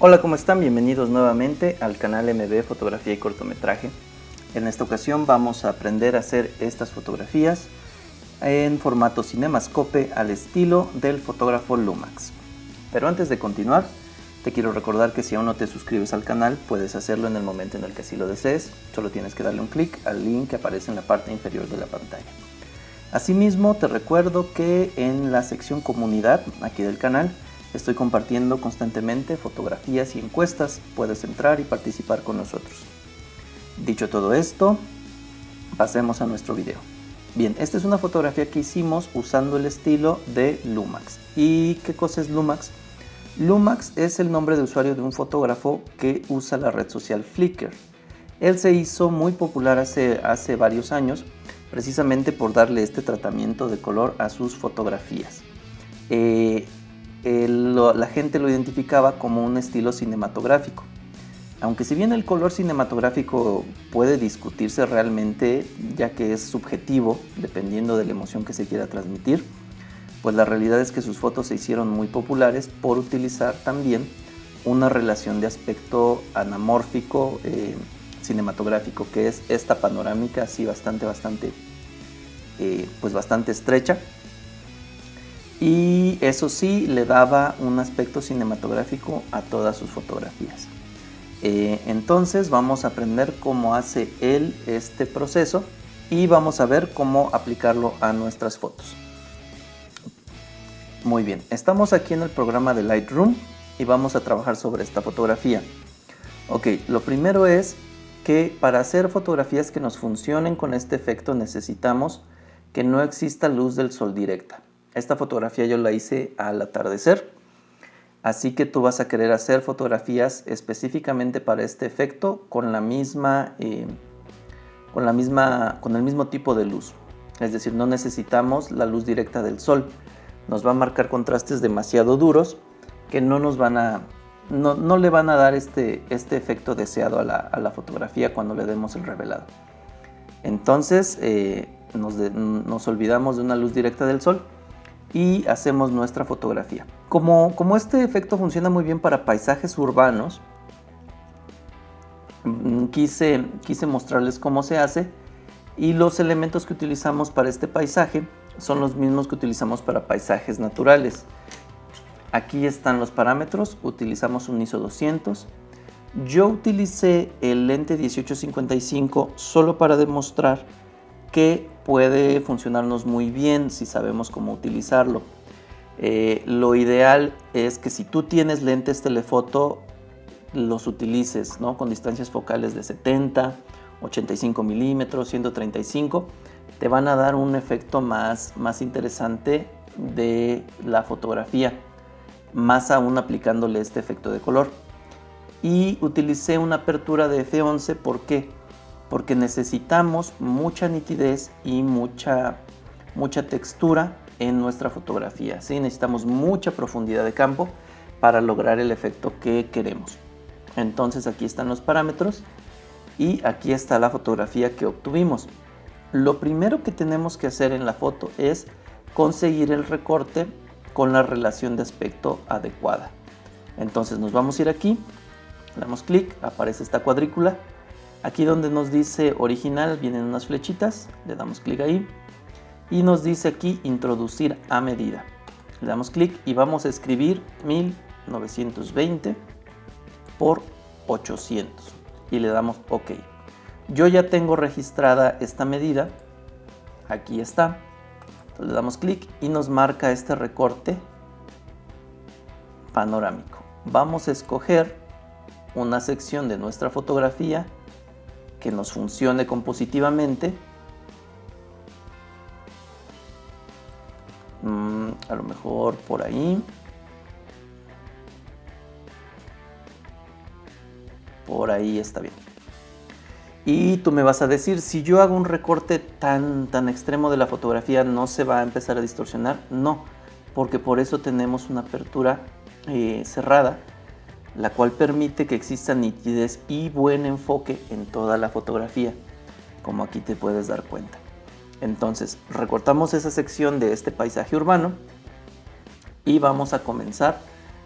Hola, ¿cómo están? Bienvenidos nuevamente al canal MB Fotografía y Cortometraje. En esta ocasión vamos a aprender a hacer estas fotografías en formato CinemaScope al estilo del fotógrafo Lumax. Pero antes de continuar, te quiero recordar que si aún no te suscribes al canal, puedes hacerlo en el momento en el que así lo desees. Solo tienes que darle un clic al link que aparece en la parte inferior de la pantalla. Asimismo, te recuerdo que en la sección comunidad aquí del canal estoy compartiendo constantemente fotografías y encuestas. Puedes entrar y participar con nosotros. Dicho todo esto, pasemos a nuestro video. Bien, esta es una fotografía que hicimos usando el estilo de Lumax. ¿Y qué cosa es Lumax? Lumax es el nombre de usuario de un fotógrafo que usa la red social Flickr. Él se hizo muy popular hace varios años, precisamente por darle este tratamiento de color a sus fotografías. La gente lo identificaba como un estilo cinematográfico. Aunque si bien el color cinematográfico puede discutirse realmente, ya que es subjetivo, dependiendo de la emoción que se quiera transmitir, pues la realidad es que sus fotos se hicieron muy populares por utilizar también una relación de aspecto anamórfico cinematográfico, que es esta panorámica así bastante estrecha. Y eso sí, le daba un aspecto cinematográfico a todas sus fotografías. Entonces vamos a aprender cómo hace él este proceso y vamos a ver cómo aplicarlo a nuestras fotos. Muy bien, estamos aquí en el programa de Lightroom y vamos a trabajar sobre esta fotografía. Ok, lo primero es que para hacer fotografías que nos funcionen con este efecto necesitamos que no exista luz del sol directa. Esta fotografía yo la hice al atardecer, así que tú vas a querer hacer fotografías específicamente para este efecto con el mismo tipo de luz. Es decir, no necesitamos la luz directa del sol. Nos va a marcar contrastes demasiado duros que no le van a dar este efecto deseado a la fotografía cuando le demos el revelado. Entonces nos olvidamos de una luz directa del sol y hacemos nuestra fotografía. Como este efecto funciona muy bien para paisajes urbanos, quise mostrarles cómo se hace, y los elementos que utilizamos para este paisaje son los mismos que utilizamos para paisajes naturales. Aquí están los parámetros, utilizamos un ISO 200. Yo utilicé el lente 18-55 solo para demostrar que puede funcionarnos muy bien si sabemos cómo utilizarlo. Lo ideal es que si tú tienes lentes telefoto, los utilices, ¿no? Con distancias focales de 70, 85 milímetros, 135, te van a dar un efecto más interesante de la fotografía, más aún aplicándole este efecto de color. Y utilicé una apertura de f11, ¿por qué? Porque necesitamos mucha nitidez y mucha textura en nuestra fotografía, ¿sí? Necesitamos mucha profundidad de campo para lograr el efecto que queremos. Entonces aquí están los parámetros y aquí está la fotografía que obtuvimos. Lo primero que tenemos que hacer en la foto es conseguir el recorte con la relación de aspecto adecuada. Entonces nos vamos a ir aquí, le damos clic, aparece esta cuadrícula. Aquí donde nos dice original vienen unas flechitas, le damos clic ahí y nos dice aquí introducir a medida. Le damos clic y vamos a escribir 1920 por 800 y le damos OK. Yo ya tengo registrada esta medida, aquí está. Entonces le damos clic y nos marca este recorte panorámico. Vamos a escoger una sección de nuestra fotografía que nos funcione compositivamente. A lo mejor por ahí. Por ahí está bien. Y tú me vas a decir, si yo hago un recorte tan extremo de la fotografía, ¿no se va a empezar a distorsionar? No, porque por eso tenemos una apertura cerrada, la cual permite que exista nitidez y buen enfoque en toda la fotografía, como aquí te puedes dar cuenta. Entonces, recortamos esa sección de este paisaje urbano y vamos a comenzar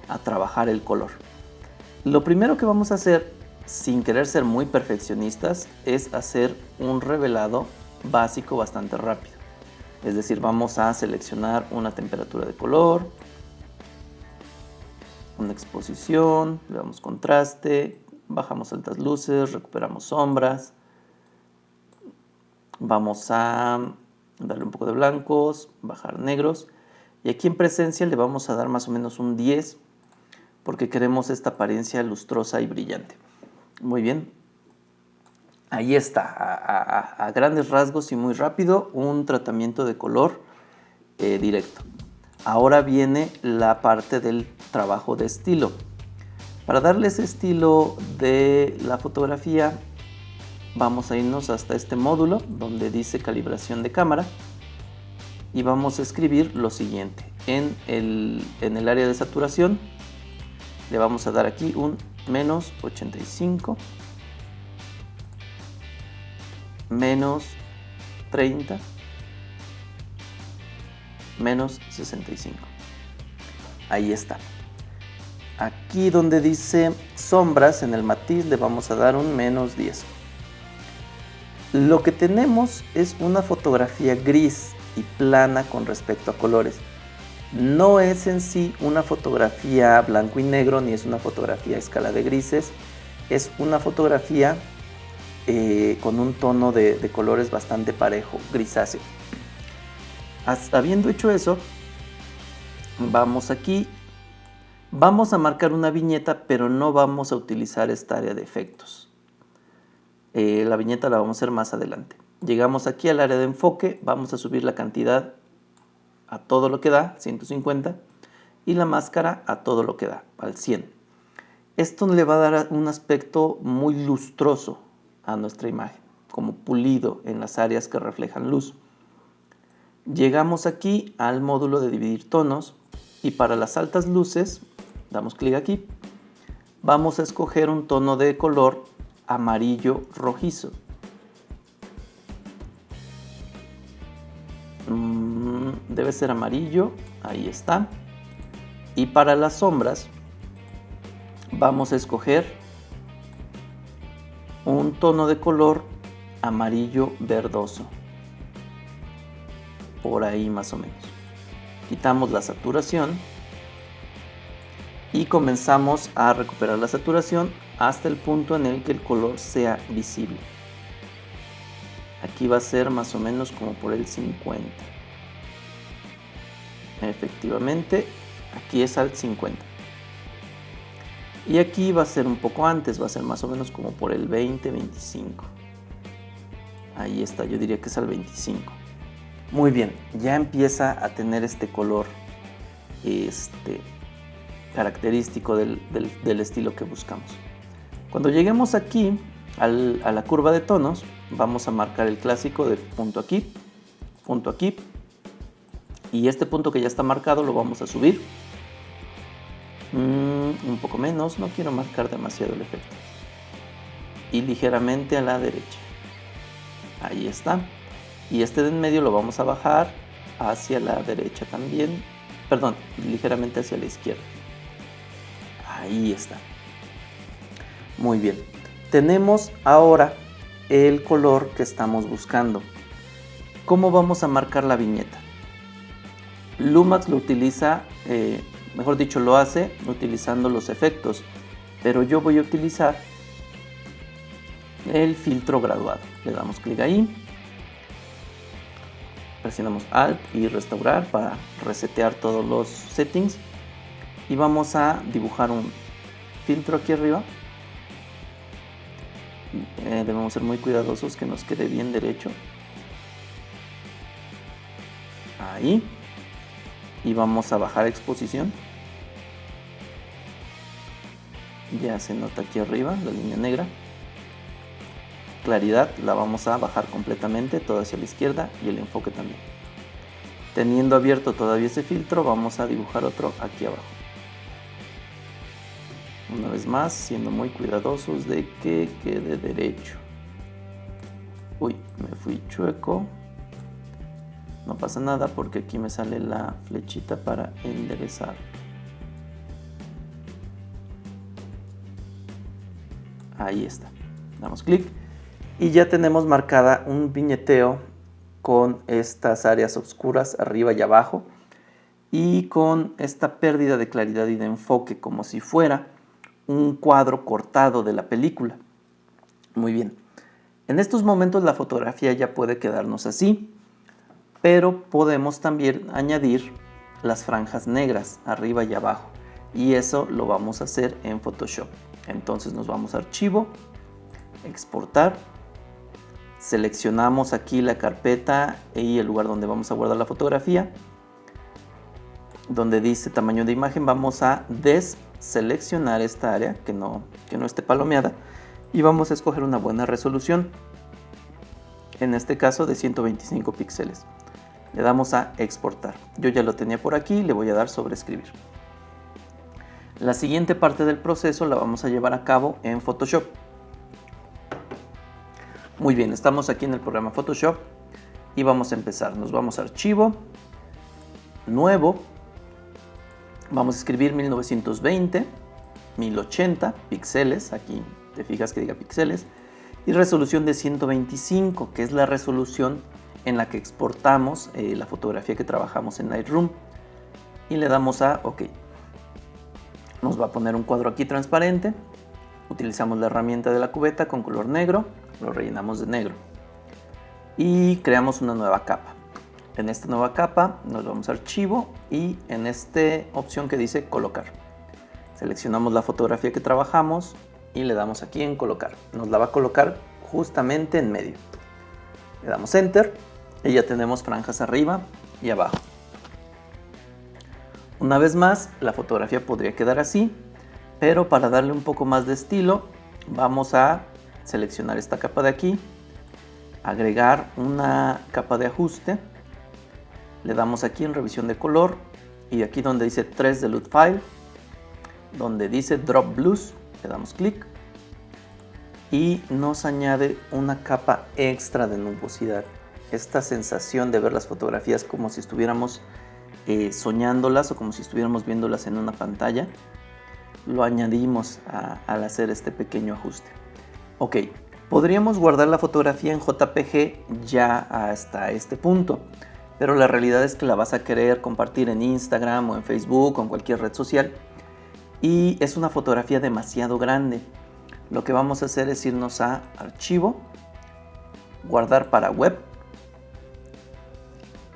a trabajar el color. Lo primero que vamos a hacer, sin querer ser muy perfeccionistas, es hacer un revelado básico bastante rápido. Es decir, vamos a seleccionar una temperatura de color, una exposición, le damos contraste, bajamos altas luces, recuperamos sombras. Vamos a darle un poco de blancos, bajar negros. Y aquí en presencia le vamos a dar más o menos un 10 porque queremos esta apariencia lustrosa y brillante. Muy bien. Ahí está, a grandes rasgos y muy rápido, un tratamiento de color directo. Ahora viene la parte del trabajo de estilo. Para darle ese estilo de la fotografía, vamos a irnos hasta este módulo donde dice calibración de cámara y vamos a escribir lo siguiente. En el área de saturación le vamos a dar aquí un menos 85, menos 30, menos 65. Ahí está. Aquí donde dice sombras, en el matiz le vamos a dar un menos 10. Lo que tenemos es una fotografía gris y plana con respecto a colores. No es en sí una fotografía blanco y negro, ni es una fotografía a escala de grises. Es una fotografía con un tono de colores bastante parejo, grisáceo. Habiendo hecho eso, vamos aquí. Vamos a marcar una viñeta, pero no vamos a utilizar esta área de efectos. La viñeta la vamos a hacer más adelante. Llegamos aquí al área de enfoque, vamos a subir la cantidad a todo lo que da, 150, y la máscara a todo lo que da, al 100. Esto le va a dar un aspecto muy lustroso a nuestra imagen, como pulido en las áreas que reflejan luz. Llegamos aquí al módulo de dividir tonos y para las altas luces, damos clic aquí, vamos a escoger un tono de color amarillo rojizo. Debe ser amarillo, ahí está. Y para las sombras vamos a escoger un tono de color amarillo verdoso, por ahí más o menos. Quitamos la saturación y comenzamos a recuperar la saturación hasta el punto en el que el color sea visible. Aquí va a ser más o menos como por el 50. Efectivamente, aquí es al 50. Y aquí va a ser un poco antes, va a ser más o menos como por el 20-25. Ahí está, yo diría que es al 25. Muy bien, ya empieza a tener este color característico del estilo que buscamos. Cuando lleguemos aquí a la curva de tonos, vamos a marcar el clásico de punto aquí, y este punto que ya está marcado lo vamos a subir un poco menos, no quiero marcar demasiado el efecto, y ligeramente a la derecha. Ahí está. Y este de en medio lo vamos a bajar hacia la derecha también, perdón, ligeramente hacia la izquierda. Ahí está. Muy bien. Tenemos ahora el color que estamos buscando. ¿Cómo vamos a marcar la viñeta? Lumax lo utiliza, mejor dicho, lo hace utilizando los efectos, pero yo voy a utilizar el filtro graduado. Le damos clic ahí, presionamos Alt y restaurar para resetear todos los settings y vamos a dibujar un filtro aquí arriba. Debemos ser muy cuidadosos que nos quede bien derecho. Ahí. Y vamos a bajar exposición. Ya se nota aquí arriba la línea negra. Claridad la vamos a bajar completamente, todo hacia la izquierda, y el enfoque también. Teniendo abierto todavía ese filtro, vamos a dibujar otro aquí abajo. Una vez más, siendo muy cuidadosos de que quede derecho. Uy, me fui chueco. No pasa nada porque aquí me sale la flechita para enderezar. Ahí está. Damos clic y ya tenemos marcada un viñeteo con estas áreas oscuras arriba y abajo y con esta pérdida de claridad y de enfoque como si fuera un cuadro cortado de la película. Muy bien. En estos momentos la fotografía ya puede quedarnos así, pero podemos también añadir las franjas negras arriba y abajo y eso lo vamos a hacer en Photoshop. Entonces nos vamos a Archivo, Exportar, seleccionamos aquí la carpeta y el lugar donde vamos a guardar la fotografía. Donde dice tamaño de imagen vamos a deseleccionar esta área que no esté palomeada y vamos a escoger una buena resolución, en este caso de 125 píxeles. Le damos a exportar. Yo ya lo tenía por aquí, le voy a dar sobre escribir. La siguiente parte del proceso la vamos a llevar a cabo en Photoshop. Muy bien, estamos aquí en el programa Photoshop y vamos a empezar. Nos vamos a Archivo, Nuevo, vamos a escribir 1920, 1080 píxeles, aquí te fijas que diga píxeles, y resolución de 125, que es la resolución en la que exportamos la fotografía que trabajamos en Lightroom. Y le damos a OK. Nos va a poner un cuadro aquí transparente. Utilizamos la herramienta de la cubeta con color negro, lo rellenamos de negro y creamos una nueva capa. En esta nueva capa nos vamos a Archivo y en esta opción que dice Colocar. Seleccionamos la fotografía que trabajamos y le damos aquí en Colocar. Nos la va a colocar justamente en medio. Le damos Enter y ya tenemos franjas arriba y abajo. Una vez más, la fotografía podría quedar así, pero para darle un poco más de estilo, vamos a seleccionar esta capa de aquí, agregar una capa de ajuste, le damos aquí en revisión de color y aquí donde dice 3 de LUT File, donde dice Drop Blues, le damos clic y nos añade una capa extra de nubosidad. Esta sensación de ver las fotografías como si estuviéramos soñándolas o como si estuviéramos viéndolas en una pantalla, lo añadimos al hacer este pequeño ajuste. Ok, podríamos guardar la fotografía en JPG ya hasta este punto, pero la realidad es que la vas a querer compartir en Instagram o en Facebook o en cualquier red social y es una fotografía demasiado grande. Lo que vamos a hacer es irnos a Archivo, Guardar para Web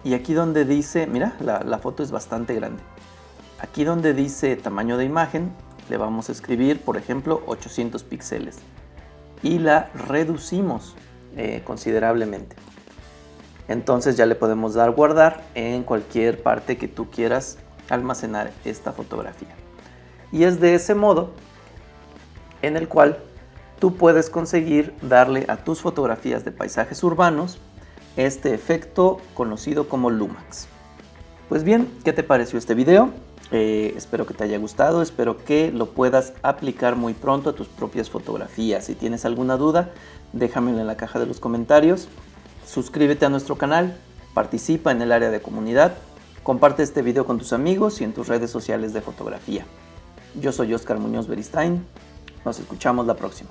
y aquí donde dice, mira, la foto es bastante grande. Aquí donde dice tamaño de imagen le vamos a escribir, por ejemplo, 800 píxeles y la reducimos considerablemente. Entonces ya le podemos dar guardar en cualquier parte que tú quieras almacenar esta fotografía. Y es de ese modo en el cual tú puedes conseguir darle a tus fotografías de paisajes urbanos este efecto conocido como Lumax. Pues bien, ¿qué te pareció este video? Espero que te haya gustado, espero que lo puedas aplicar muy pronto a tus propias fotografías. Si tienes alguna duda, déjamela en la caja de los comentarios. Suscríbete a nuestro canal, participa en el área de comunidad, comparte este video con tus amigos y en tus redes sociales de fotografía. Yo soy Oscar Muñoz Beristain, nos escuchamos la próxima.